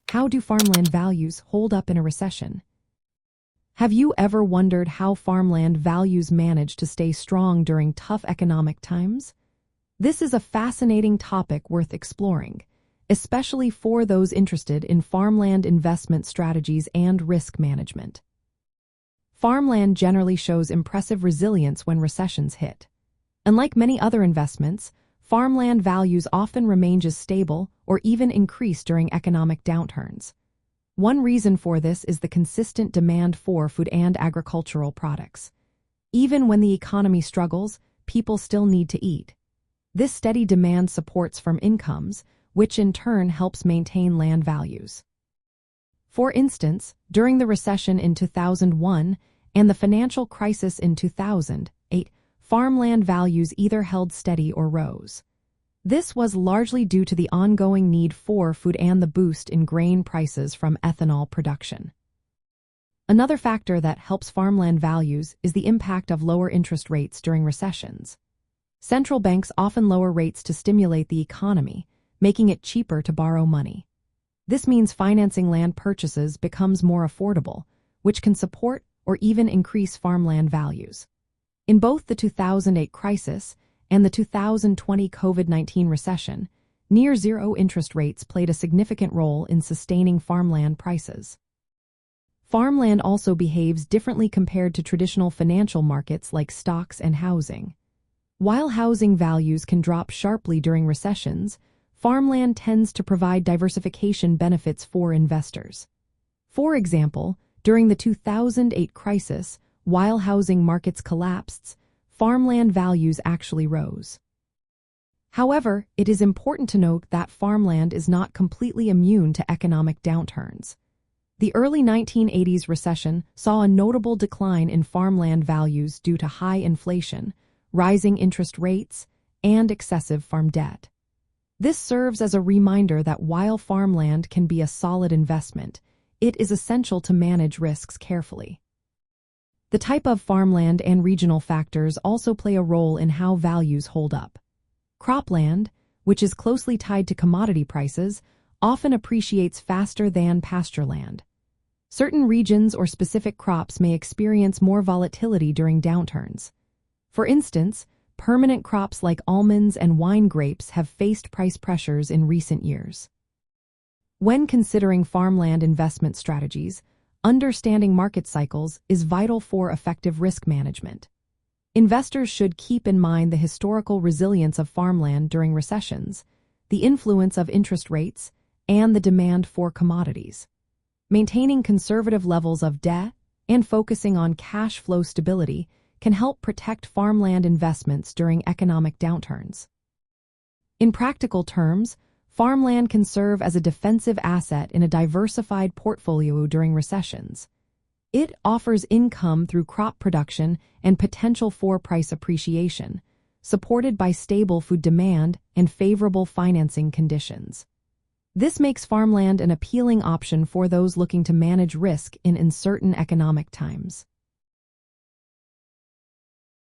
How do farmland values hold up in a recession? Have you ever wondered how farmland values manage to stay strong during tough economic times? This is a fascinating topic worth exploring, especially for those interested in farmland investment strategies and risk management. Farmland generally shows impressive resilience when recessions hit. Unlike many other investments, farmland values often remain stable or even increase during economic downturns. One reason for this is the consistent demand for food and agricultural products. Even when the economy struggles, people still need to eat. This steady demand supports farm incomes, which in turn helps maintain land values. For instance, during the recession in 2001 and the financial crisis in 2008, farmland values either held steady or rose. This was largely due to the ongoing need for food and the boost in grain prices from ethanol production. Another factor that helps farmland values is the impact of lower interest rates during recessions. Central banks often lower rates to stimulate the economy, making it cheaper to borrow money. This means financing land purchases becomes more affordable, which can support or even increase farmland values. In both the 2008 crisis and the 2020 COVID-19 recession, near-zero interest rates played a significant role in sustaining farmland prices. Farmland also behaves differently compared to traditional financial markets like stocks and housing. While housing values can drop sharply during recessions, farmland tends to provide diversification benefits for investors. For example, during the 2008 crisis, while housing markets collapsed, farmland values actually rose. However, it is important to note that farmland is not completely immune to economic downturns. The early 1980s recession saw a notable decline in farmland values due to high inflation, rising interest rates, and excessive farm debt. This serves as a reminder that while farmland can be a solid investment, it is essential to manage risks carefully. The type of farmland and regional factors also play a role in how values hold up. Cropland, which is closely tied to commodity prices, often appreciates faster than pasture land. Certain regions or specific crops may experience more volatility during downturns. For instance, permanent crops like almonds and wine grapes have faced price pressures in recent years. When considering farmland investment strategies, understanding market cycles is vital for effective risk management. Investors should keep in mind the historical resilience of farmland during recessions, the influence of interest rates, and the demand for commodities. Maintaining conservative levels of debt and focusing on cash flow stability can help protect farmland investments during economic downturns. In practical terms, farmland can serve as a defensive asset in a diversified portfolio during recessions. It offers income through crop production and potential for price appreciation, supported by stable food demand and favorable financing conditions. This makes farmland an appealing option for those looking to manage risk in uncertain economic times.